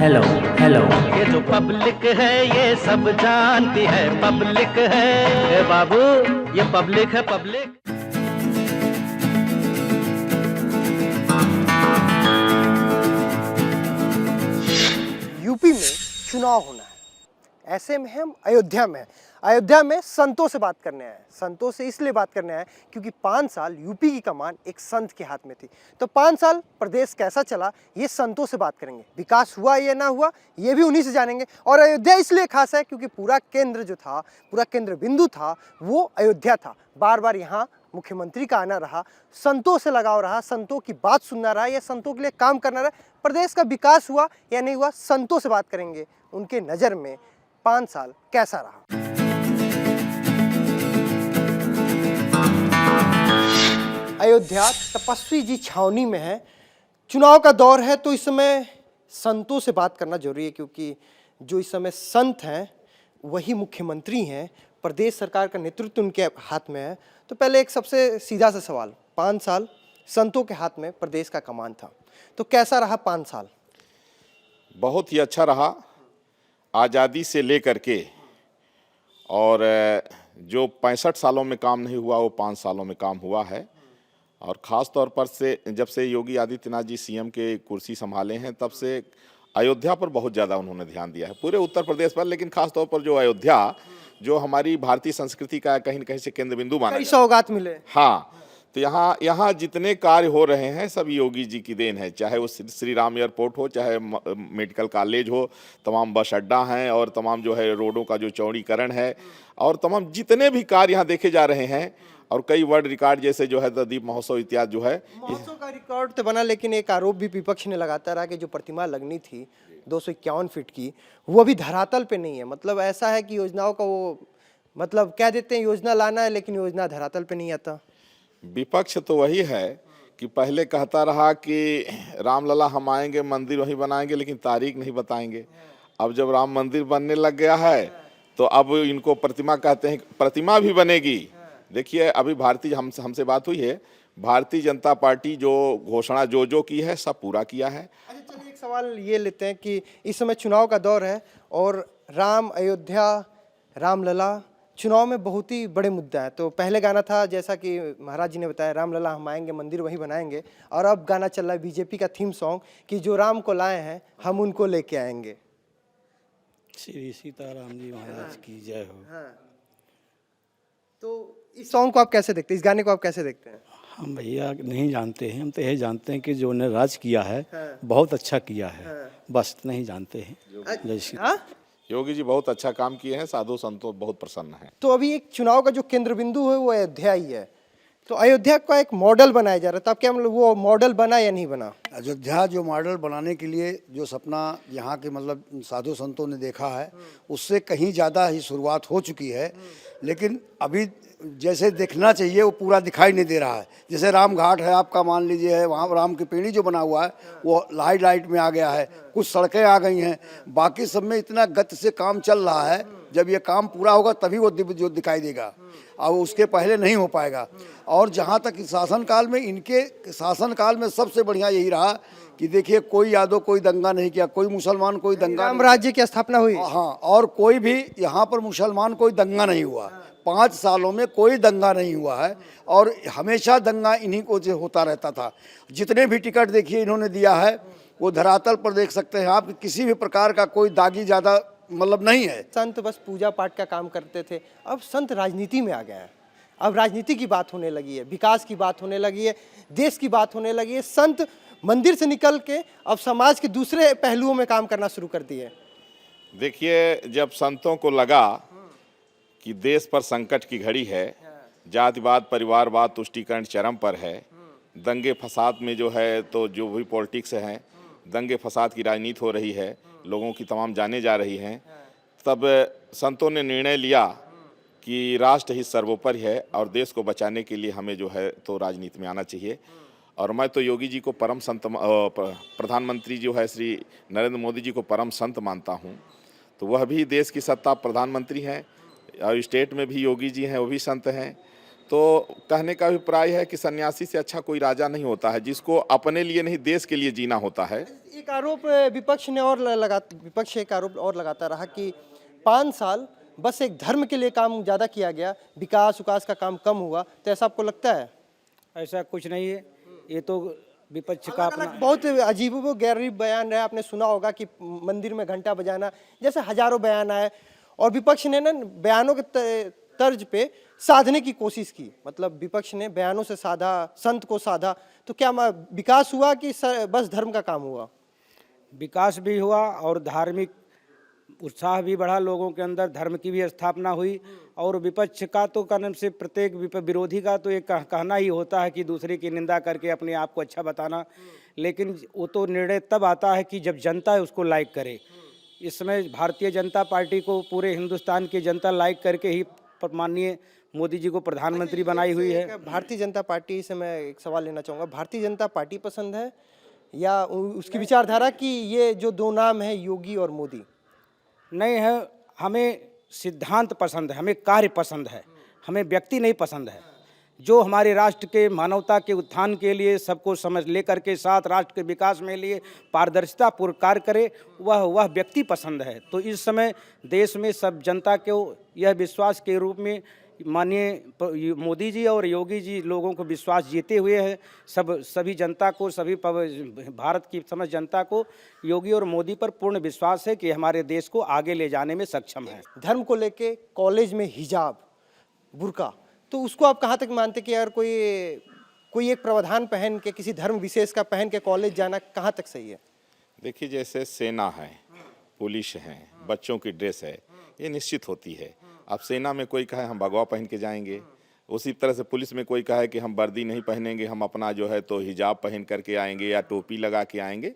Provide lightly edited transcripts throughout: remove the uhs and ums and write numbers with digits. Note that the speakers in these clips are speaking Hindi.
Hello hello. ये जो पब्लिक है ये सब जानती है, पब्लिक है ए बाबू, ये पब्लिक है पब्लिक। यूपी में चुनाव होना है, ऐसे में हम अयोध्या में हैं। अयोध्या में संतों से बात करने आए हैं। संतों से इसलिए बात करने आए हैं क्योंकि 5 साल यूपी की कमान एक संत के हाथ में थी। तो 5 साल प्रदेश कैसा चला ये संतों से बात करेंगे। विकास हुआ या ना हुआ ये भी उन्हीं से जानेंगे। और अयोध्या इसलिए खास है क्योंकि पूरा केंद्र जो था, पूरा केंद्र बिंदु था वो अयोध्या था। बार बार यहाँ मुख्यमंत्री का आना रहा, संतों से लगाव रहा, संतों की बात सुनना रहा या संतों के लिए काम करना रहा। प्रदेश का विकास हुआ या नहीं हुआ, संतों से बात करेंगे। उनके नज़र में 5 साल कैसा रहा। अयोध्या तपस्वी जी छावनी में है, चुनाव का दौर है, तो इस समय संतों से बात करना जरूरी है क्योंकि जो इस समय संत हैं वही मुख्यमंत्री हैं, प्रदेश सरकार का नेतृत्व उनके हाथ में है। तो पहले एक सबसे सीधा सा सवाल, 5 साल संतों के हाथ में प्रदेश का कमान था, तो कैसा रहा 5 साल? बहुत ही अच्छा रहा। आज़ादी से लेकर के और जो 65 सालों में काम नहीं हुआ वो 5 सालों में काम हुआ है। और ख़ास तौर पर से जब से योगी आदित्यनाथ जी सीएम के कुर्सी संभाले हैं तब से अयोध्या पर बहुत ज़्यादा उन्होंने ध्यान दिया है, पूरे उत्तर प्रदेश पर, लेकिन ख़ास तौर पर जो अयोध्या, जो हमारी भारतीय संस्कृति का कहीं न कहीं से केंद्र बिंदु माना कई सौगात मिले। हाँ, तो यहाँ जितने कार्य हो रहे हैं सब योगी जी की देन है। चाहे वो श्री राम एयरपोर्ट हो, चाहे मेडिकल कॉलेज हो, तमाम बस अड्डा हैं और तमाम जो है रोडों का जो चौड़ीकरण है और तमाम जितने भी कार्य यहाँ देखे जा रहे हैं। और कई वर्ल्ड रिकॉर्ड जैसे जो है दीप महोत्सव इत्यादि जो है, महोत्सव का रिकॉर्ड तो बना, लेकिन एक आरोप भी विपक्ष ने लगाता रहा कि जो प्रतिमा लगनी थी 251 फीट की वो अभी धरातल पे नहीं है। मतलब ऐसा है कि योजनाओं का वो मतलब कह देते हैं योजना लाना है लेकिन योजना धरातल पे नहीं आता। विपक्ष तो वही है कि पहले कहता रहा कि रामलला हम आएंगे, मंदिर वहीं बनाएंगे, लेकिन तारीख नहीं बताएंगे। अब जब राम मंदिर बनने लग गया है तो अब इनको प्रतिमा कहते हैं, प्रतिमा भी बनेगी। देखिए अभी हमसे बात हुई है, भारतीय जनता पार्टी जो घोषणा जो की है सब पूरा किया है। अच्छा चलिए एक सवाल ये लेते हैं कि इस समय चुनाव का दौर है और राम, अयोध्या, रामलला चुनाव में बहुत ही बड़े मुद्दा है। तो पहले गाना था जैसा कि महाराज जी ने बताया, रामलला हम आएंगे, मंदिर वहीं बनाएंगे। और अब गाना चल रहा है बीजेपी का थीम सॉन्ग कि जो राम को लाए हैं हम उनको लेके आएंगे। श्री सीताराम जी महाराज की जय हो। हाँ, तो इस सॉन्ग को आप कैसे देखते हैं, इस गाने को आप कैसे देखते हैं? हम भैया नहीं जानते हैं, हम तो यही जानते हैं कि जो ने राज किया है बहुत अच्छा किया है, बस नहीं जानते हैं। जय श्री हाँ? योगी जी बहुत अच्छा काम किए हैं, साधु संतों बहुत प्रसन्न हैं। तो अभी एक चुनाव का जो केंद्र बिंदु है वो अयोध्या ही है, तो अयोध्या का एक मॉडल बनाया जा रहा था। अब क्या मतलब वो मॉडल बना या नहीं बना? अयोध्या जो मॉडल बनाने के लिए जो सपना यहाँ के मतलब साधु संतों ने देखा है उससे कहीं ज़्यादा ही शुरुआत हो चुकी है, लेकिन अभी जैसे देखना चाहिए वो पूरा दिखाई नहीं दे रहा है। जैसे राम घाट है आपका, मान लीजिए है, वहाँ राम की पेड़ी जो बना हुआ है वो लाइट में आ गया है, कुछ सड़कें आ गई हैं, बाकी सब में इतना गति से काम चल रहा है। जब ये काम पूरा होगा तभी वो दिव्य जो दिखाई देगा, और उसके पहले नहीं हो पाएगा। और जहाँ तक शासनकाल में, इनके शासनकाल में सबसे बढ़िया यही रहा कि देखिए कोई यादव कोई दंगा नहीं किया, कोई मुसलमान कोई दंगा, राम राज्य की स्थापना हुई। हाँ, और कोई भी यहाँ पर मुसलमान कोई दंगा नहीं हुआ। 5 सालों में कोई दंगा नहीं हुआ है और हमेशा दंगा इन्हीं को जो होता रहता था। जितने भी टिकट देखिए इन्होंने दिया है वो धरातल पर देख सकते हैं आप, किसी भी प्रकार का कोई दागी ज़्यादा मतलब नहीं है। संत बस पूजा पाठ का काम करते थे, अब संत राजनीति में आ गए हैं। अब राजनीति की बात होने लगी है, विकास की बात होने लगी है, देश की बात होने लगी है। संत मंदिर से निकल के अब समाज के दूसरे पहलुओं में काम करना शुरू कर दिए। देखिए जब संतों को लगा कि देश पर संकट की घड़ी है, जातिवाद परिवारवाद तुष्टीकरण चरम पर है, दंगे फसाद में जो है तो जो भी पॉलिटिक्स हैं, दंगे फसाद की राजनीति हो रही है, लोगों की तमाम जाने जा रही हैं, तब संतों ने निर्णय लिया कि राष्ट्र हित सर्वोपरि है और देश को बचाने के लिए हमें जो है तो राजनीति में आना चाहिए। और मैं तो योगी जी को परम संत, प्रधानमंत्री जो है श्री नरेंद्र मोदी जी को परम संत मानता हूँ। तो वह भी देश की सत्ता प्रधानमंत्री हैं और स्टेट में भी योगी जी हैं, वो भी संत हैं। तो कहने का अभिप्राय है कि सन्यासी से अच्छा कोई राजा नहीं होता है, जिसको अपने लिए नहीं देश के लिए जीना होता है। एक आरोप विपक्ष एक आरोप और लगाता रहा कि 5 साल बस एक धर्म के लिए काम ज़्यादा किया गया, विकास उकास का काम कम हुआ। तो ऐसा आपको लगता है? ऐसा कुछ नहीं है, ये तो विपक्ष का अपना बहुत अजीबोगरीब बयान रहा। आपने सुना होगा कि मंदिर में घंटा बजाना, जैसे हजारों बयान आए और विपक्ष ने ना बयानों के तर्ज पे साधने की कोशिश की। मतलब विपक्ष ने बयानों से साधा, संत को साधा। तो क्या विकास हुआ कि बस धर्म का काम हुआ? विकास भी हुआ और धार्मिक उत्साह भी बढ़ा लोगों के अंदर, धर्म की भी स्थापना हुई। और विपक्ष का तो कारण से प्रत्येक विरोधी का तो एक कहना ही होता है कि दूसरे की निंदा करके अपने आप को अच्छा बताना, लेकिन वो तो निर्णय तब आता है कि जब जनता उसको लाइक करे। इस समय भारतीय जनता पार्टी को पूरे हिंदुस्तान की जनता लाइक करके ही माननीय मोदी जी को प्रधानमंत्री बनाई हुई है। भारतीय जनता पार्टी से मैं एक सवाल लेना चाहूँगा, भारतीय जनता पार्टी पसंद है या उसकी विचारधारा कि ये जो दो नाम है योगी और मोदी? नहीं है, हमें सिद्धांत पसंद है, हमें कार्य पसंद है, हमें व्यक्ति नहीं पसंद है। जो हमारे राष्ट्र के मानवता के उत्थान के लिए सबको समझ लेकर के साथ राष्ट्र के विकास में लिए पारदर्शिता पूर्ण कार्य करे, वह व्यक्ति पसंद है। तो इस समय देश में सब जनता को यह विश्वास के रूप में माननीय मोदी जी और योगी जी लोगों को विश्वास जीते हुए हैं। सभी जनता को, सभी भारत की समस्त जनता को योगी और मोदी पर पूर्ण विश्वास है कि हमारे देश को आगे ले जाने में सक्षम है। धर्म को लेके कॉलेज में हिजाब, बुर्का, तो उसको आप कहाँ तक मानते कि अगर कोई एक प्रावधान पहन के, किसी धर्म विशेष का पहन के कॉलेज जाना कहाँ तक सही है? देखिए, जैसे सेना है, पुलिस है, बच्चों की ड्रेस है, ये निश्चित होती है। अब सेना में कोई कहे हम भगवा पहन के जाएंगे, उसी तरह से पुलिस में कोई कहे कि हम वर्दी नहीं पहनेंगे, हम अपना जो है तो हिजाब पहन करके आएंगे या टोपी लगा के आएंगे।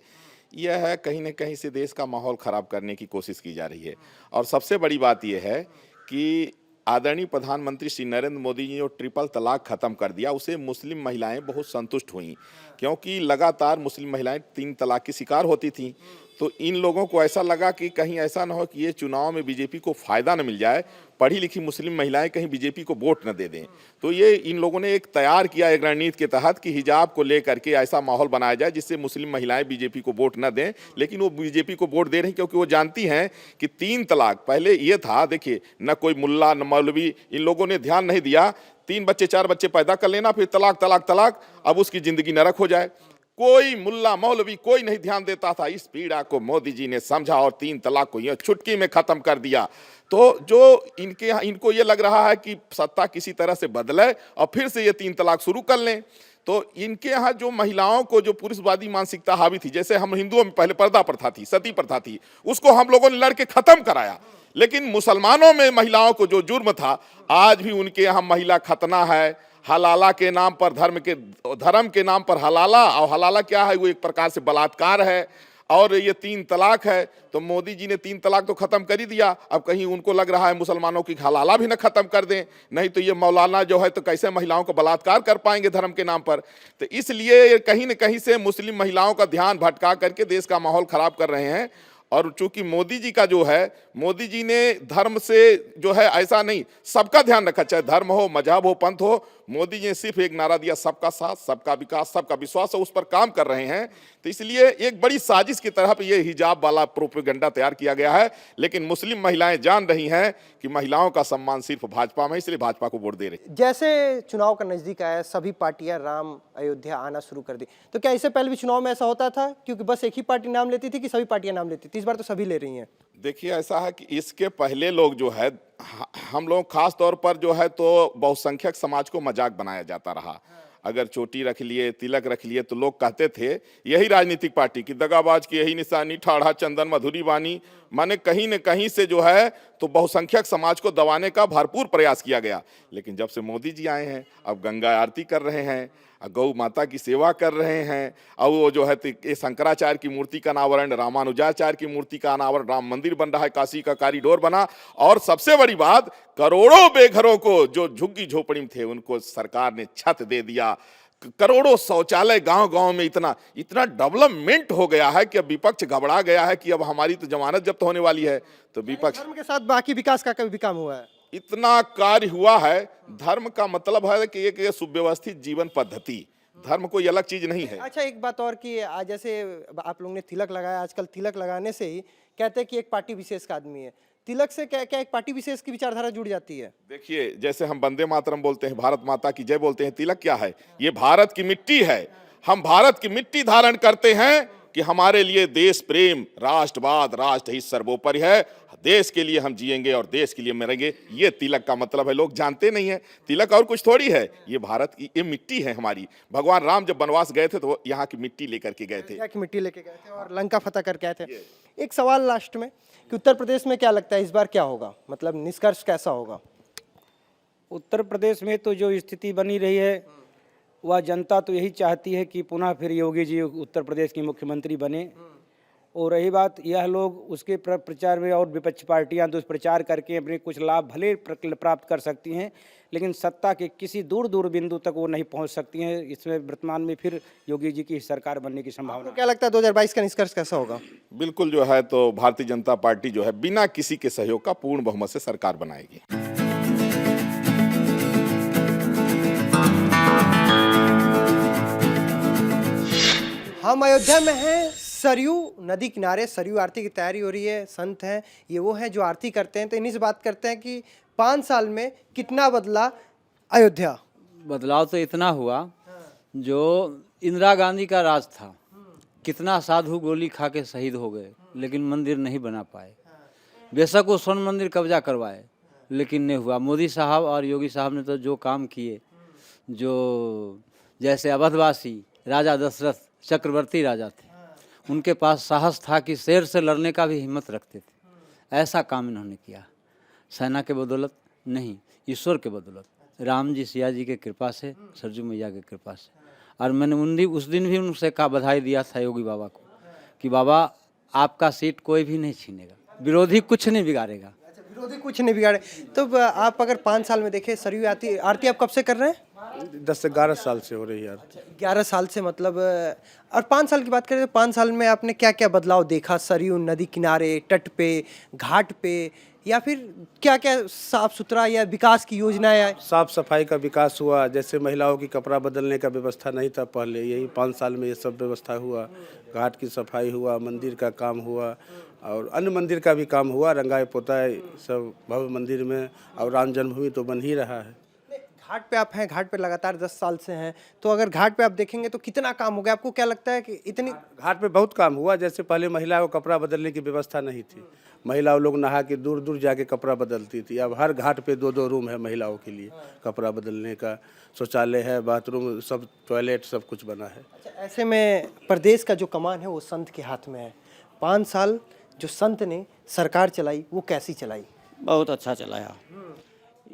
यह है कहीं न कहीं से देश का माहौल ख़राब करने की कोशिश की जा रही है। और सबसे बड़ी बात यह है कि आदरणीय प्रधानमंत्री श्री नरेंद्र मोदी जी ने जो ट्रिपल तलाक ख़त्म कर दिया, उसे मुस्लिम महिलाएं बहुत संतुष्ट हुईं, क्योंकि लगातार मुस्लिम महिलाएं 3 तलाक की शिकार होती थीं। तो इन लोगों को ऐसा लगा कि कहीं ऐसा ना हो कि ये चुनाव में बीजेपी को फ़ायदा न मिल जाए, पढ़ी लिखी मुस्लिम महिलाएं कहीं बीजेपी को वोट न दे दें। तो ये इन लोगों ने एक तैयार किया एक रणनीति के तहत कि हिजाब को लेकर के ऐसा माहौल बनाया जाए जिससे मुस्लिम महिलाएं बीजेपी को वोट न दें। लेकिन वो बीजेपी को वोट दे रही क्योंकि वो जानती हैं कि 3 तलाक, पहले ये था, देखिए, न कोई मुल्ला न मौलवी, इन लोगों ने ध्यान नहीं दिया। 3 बच्चे 4 बच्चे पैदा कर लेना, फिर तलाक तलाक तलाक, अब उसकी ज़िंदगी नरक हो जाए। कोई मुल्ला मौलवी कोई नहीं ध्यान देता था। इस पीड़ा को मोदी जी ने समझा और 3 तलाक को यह चुटकी में खत्म कर दिया। तो जो इनको ये लग रहा है कि सत्ता किसी तरह से बदले और फिर से ये 3 तलाक शुरू कर लें, तो इनके यहाँ जो महिलाओं को जो पुरुषवादी मानसिकता हावी थी, जैसे हम हिंदुओं में पहले पर्दा प्रथा थी, सती प्रथा थी, उसको हम लोगों ने लड़के खत्म कराया। लेकिन मुसलमानों में महिलाओं को जो जुर्म था, आज भी उनके यहाँ महिला खतना है, हलाला के नाम पर, धर्म के नाम पर हलाला। और हलाला क्या है? वो एक प्रकार से बलात्कार है। और ये 3 तलाक है। तो मोदी जी ने 3 तलाक तो खत्म कर ही दिया, अब कहीं उनको लग रहा है मुसलमानों की हलाला भी न खत्म कर दें, नहीं तो ये मौलाना जो है तो कैसे महिलाओं को बलात्कार कर पाएंगे धर्म के नाम पर। तो इसलिए कहीं न कहीं से मुस्लिम महिलाओं का ध्यान भटका करके देश का माहौल खराब कर रहे हैं। और चूंकि मोदी जी का जो है, मोदी जी ने धर्म से जो है ऐसा नहीं, सबका ध्यान रखा, चाहे धर्म हो, मजहब हो, पंथ हो। मोदी जी ने सिर्फ एक नारा दिया, सबका साथ, सबका विकास, सबका विश्वास, उस पर काम कर रहे हैं। तो इसलिए एक बड़ी साजिश की तरफ ये हिजाब वाला प्रोपेगेंडा तैयार किया गया है। लेकिन मुस्लिम महिलाएं जान रही हैं कि महिलाओं का सम्मान सिर्फ भाजपा में, इसलिए भाजपा को वोट दे रही। जैसे चुनाव का नजदीक आया, सभी पार्टियां राम अयोध्या आना शुरू कर दी। तो क्या इससे पहले भी चुनाव में ऐसा होता था, क्योंकि बस एक ही पार्टी नाम लेती थी, कि सभी पार्टियां नाम लेती थी? इस बार तो सभी ले रही हैं। देखिए, ऐसा है कि इसके पहले लोग जो है, हम लोग खास तौर पर जो है तो बहुसंख्यक समाज को मजाक बनाया जाता रहा। अगर चोटी रख लिए, तिलक रख लिए, तो लोग कहते थे यही राजनीतिक पार्टी की दगाबाज की यही निशानी, ठाढ़ा चंदन मधुरी बानी। माने कहीं न कहीं से जो है तो बहुसंख्यक समाज को दबाने का भरपूर प्रयास किया गया। लेकिन जब से मोदी जी आए हैं, अब गंगा आरती कर रहे हैं, गौ माता की सेवा कर रहे हैं, और वो जो है ये शंकराचार्य की मूर्ति का अनावरण, रामानुजाचार्य की मूर्ति का अनावरण, राम मंदिर बन रहा है, काशी का कॉरिडोर बना। और सबसे बड़ी बात, करोड़ों बेघरों को जो झुग्गी झोपड़ी में थे उनको सरकार ने छत दे दिया। करोड़ों शौचालय गांव-गांव में, इतना डेवलपमेंट हो गया है कि अब विपक्ष घबरा गया है कि अब हमारी तो जमानत जब्त होने वाली है। तो विपक्ष धर्म के साथ बाकी विकास का कभी भी काम हुआ है? इतना कार्य हुआ है। धर्म का मतलब है कि एक सुव्यवस्थित जीवन पद्धति, धर्म कोई अलग चीज नहीं है। अच्छा, एक बात और कि आज जैसे आप लोगों ने तिलक लगाया, आजकल तिलक लगाने से ही कहते हैं कि एक पार्टी विशेष का आदमी है। तिलक से क्या क्या एक पार्टी विशेष की विचारधारा जुड़ जाती है? देखिए, जैसे हम वंदे मातरम बोलते हैं, भारत माता की जय बोलते हैं, तिलक क्या है? ये भारत की मिट्टी है। हम भारत की मिट्टी धारण करते हैं कि हमारे लिए देश प्रेम, राष्ट्रवाद, राष्ट्र हित सर्वोपरि है। देश के लिए हम जिएंगे और देश के लिए मरेंगे, ये तिलक का मतलब है। लोग जानते नहीं है तिलक और कुछ थोड़ी है। ये भारत की ये मिट्टी है हमारी। भगवान राम जब वनवास गए थे तो वो यहाँ की मिट्टी लेकर के गए थे। यहाँ की मिट्टी लेके गए थे और लंका फतह करके आए थे। एक सवाल लास्ट में कि उत्तर प्रदेश में क्या लगता है इस बार क्या होगा, मतलब निष्कर्ष कैसा होगा? उत्तर प्रदेश में तो जो स्थिति बनी रही है, वह जनता तो यही चाहती है कि पुनः फिर योगी जी उत्तर प्रदेश के मुख्यमंत्री बने। और रही बात, यह लोग उसके प्रचार में और विपक्षी पार्टियां दुष्प्रचार करके अपने कुछ लाभ भले प्राप्त कर सकती हैं, लेकिन सत्ता के किसी दूर दूर बिंदु तक वो नहीं पहुंच सकती हैं। इसमें वर्तमान में फिर योगी जी की सरकार बनने की संभावना। क्या लगता है 2022 का निष्कर्ष कैसा होगा? बिल्कुल जो है तो भारतीय जनता पार्टी जो है बिना किसी के सहयोग का पूर्ण बहुमत से सरकार बनाएगी। हम अयोध्या में हैं, सरयू नदी किनारे सरयू आरती की तैयारी हो रही है। संत हैं, ये वो हैं जो आरती करते हैं। तो इन्हीं से बात करते हैं कि 5 साल में कितना बदला अयोध्या। बदलाव तो इतना हुआ, जो इंदिरा गांधी का राज था, कितना साधु गोली खा के शहीद हो गए, लेकिन मंदिर नहीं बना पाए। बेशक वो स्वर्ण मंदिर कब्जा करवाए, लेकिन नहीं हुआ। मोदी साहब और योगी साहब ने तो जो काम किए, जो जैसे अवधवासी राजा दशरथ चक्रवर्ती राजा थे, उनके पास साहस था कि शेर से लड़ने का भी हिम्मत रखते थे। ऐसा काम इन्होंने किया, सेना के बदौलत नहीं, ईश्वर के बदौलत, राम जी सिया जी के कृपा से, सरजू मैया के कृपा से। और मैंने उस दिन भी उनसे का बधाई दिया था योगी बाबा को कि बाबा आपका सीट कोई भी नहीं छीनेगा, विरोधी कुछ नहीं बिगाड़ेगा। विरोधी कुछ नहीं बिगाड़े। तो आप अगर 5 साल में देखें, सरयू आरती आप कब से कर रहे हैं? 10 से 11 साल से हो रही है। 11 साल से, मतलब। और 5 साल की बात करें तो 5 साल में आपने क्या क्या बदलाव देखा सरयू नदी किनारे, तट पे, घाट पे, या फिर क्या क्या साफ सुथरा या विकास की योजनाएं? साफ सफाई का विकास हुआ। जैसे महिलाओं की कपड़ा बदलने का व्यवस्था नहीं था पहले, यही 5 साल में ये सब व्यवस्था हुआ। घाट की सफाई हुआ, मंदिर का काम हुआ और अन्य मंदिर का भी काम हुआ, रंगाई पोताई सब भव्य मंदिर में। और राम जन्मभूमि तो बन ही रहा है। घाट पे आप हैं, घाट पे लगातार 10 साल से हैं, तो अगर घाट पे आप देखेंगे तो कितना काम हो गया? आपको क्या लगता है कि इतनी? घाट पे बहुत काम हुआ। जैसे पहले महिलाओं को कपड़ा बदलने की व्यवस्था नहीं थी, महिलाओं लोग नहा के दूर दूर जाके कपड़ा बदलती थी। अब हर घाट पे 2-2 रूम है महिलाओं के लिए कपड़ा बदलने का, शौचालय है, बाथरूम, सब टॉयलेट, सब कुछ बना है। अच्छा, ऐसे में प्रदेश का जो कमान है वो संत के हाथ में है। 5 साल जो संत ने सरकार चलाई वो कैसी चलाई? बहुत अच्छा चलाया।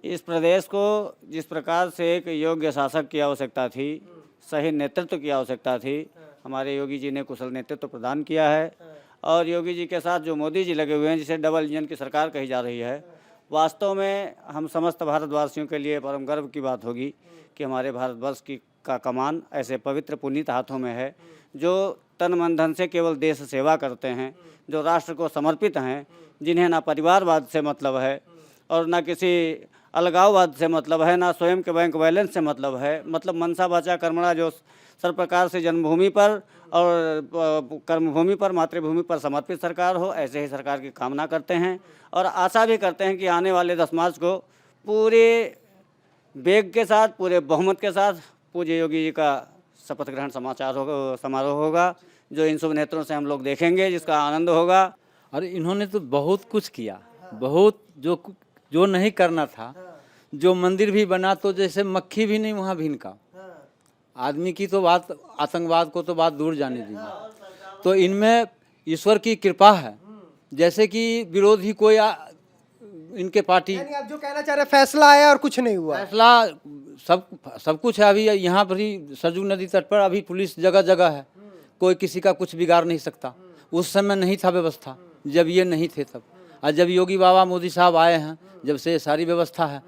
इस प्रदेश को जिस प्रकार से एक योग्य शासक की आवश्यकता थी, सही नेतृत्व की आवश्यकता थी, हमारे योगी जी ने कुशल नेतृत्व प्रदान किया है। और योगी जी के साथ जो मोदी जी लगे हुए हैं, जिसे डबल इंजन की सरकार कही जा रही है, वास्तव में हम समस्त भारतवासियों के लिए परम गर्व की बात होगी कि हमारे भारतवर्ष का कमान ऐसे पवित्र पुनीत हाथों में है, जो तन मन धन से केवल देश सेवा करते हैं, जो राष्ट्र को समर्पित हैं, जिन्हें ना परिवारवाद से मतलब है और ना किसी अलगाववाद से मतलब है, ना स्वयं के बैंक बैलेंस से मतलब है। मतलब मनसा वाचा कर्मणा, जो सर्वप्रकार से जन्मभूमि पर और कर्मभूमि पर, मातृभूमि पर समर्पित सरकार हो, ऐसे ही सरकार की कामना करते हैं। और आशा भी करते हैं कि आने वाले 10 मार्च को पूरे वेग के साथ, पूरे बहुमत के साथ पूज्य योगी जी का शपथ ग्रहण समारोह होगा, जो इन शुभ नेत्रों से हम लोग देखेंगे, जिसका आनंद होगा। और इन्होंने तो बहुत कुछ किया, बहुत जो नहीं करना था। जो मंदिर भी बना तो जैसे मक्खी भी नहीं वहाँ भिनका। आदमी की तो बात, आतंकवाद को तो बात दूर जाने दीजिए। तो इनमें ईश्वर की कृपा है। जैसे कि विरोधी कोई इनके पार्टी, यानी आप जो कहना चाह रहे हैं फैसला आया और कुछ नहीं हुआ? फैसला सब कुछ है। अभी यहाँ पर ही सरजू नदी तट पर अभी पुलिस जगह जगह है, कोई किसी का कुछ बिगाड़ नहीं सकता। उस समय नहीं था व्यवस्था, जब ये नहीं थे तब। और जब योगी बाबा मोदी साहब आए हैं, जब से सारी व्यवस्था है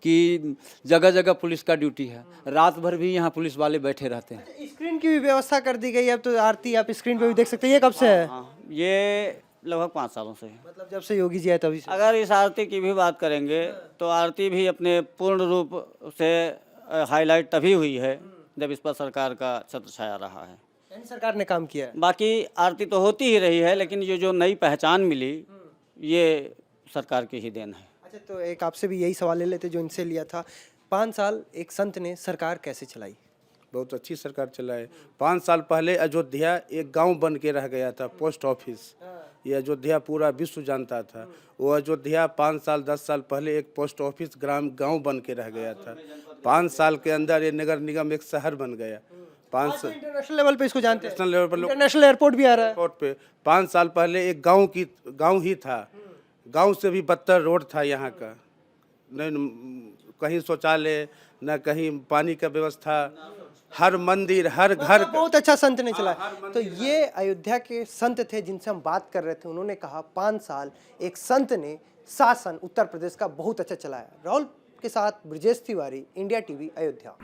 कि जगह जगह पुलिस का ड्यूटी है, रात भर भी यहाँ पुलिस वाले बैठे रहते हैं। स्क्रीन की भी व्यवस्था कर दी गई है, अब तो आरती आप स्क्रीन पे भी देख सकते हैं। ये कब से है? ये लगभग 5 सालों से। मतलब जब से योगी जी आए तभी से। अगर इस आरती की भी बात करेंगे तो आरती भी अपने पूर्ण रूप से हाईलाइट तभी हुई है जब इस पर सरकार का छत्र छाया रहा है। यानी सरकार ने काम किया है। बाकी आरती तो होती ही रही है, लेकिन ये जो नई पहचान मिली ये सरकार की ही देन है। अच्छा, तो एक आपसे भी यही सवाल ले लेते जो इनसे लिया था। 5 साल एक संत ने सरकार कैसे चलाई? बहुत अच्छी सरकार चलाए। 5 साल पहले अयोध्या एक गांव बन के रह गया था, पोस्ट ऑफिस। ये अयोध्या पूरा विश्व जानता था। वो अयोध्या 5 साल 10 साल पहले एक पोस्ट ऑफिस गांव बन के रह गया था। 5 साल के अंदर ये नगर निगम एक शहर बन गया। 5 साल इंटरनेशनल लेवल पे इसको जानते हैं। नेशनल लेवल पर लोग इंटरनेशनल एयरपोर्ट भी आ रहा है। एयरपोर्ट पे 5 साल पहले एक गांव ही था। गांव से भी बदतर रोड था यहाँ का। न कहीं शौचालय, न कहीं पानी का व्यवस्था। हर मंदिर, हर घर बहुत अच्छा संत ने चलाया। तो ये अयोध्या के संत थे जिनसे हम बात कर रहे थे। उन्होंने कहा 5 साल एक संत ने शासन उत्तर प्रदेश का बहुत अच्छा चलाया। राहुल के साथ ब्रजेश तिवारी, इंडिया टीवी, अयोध्या।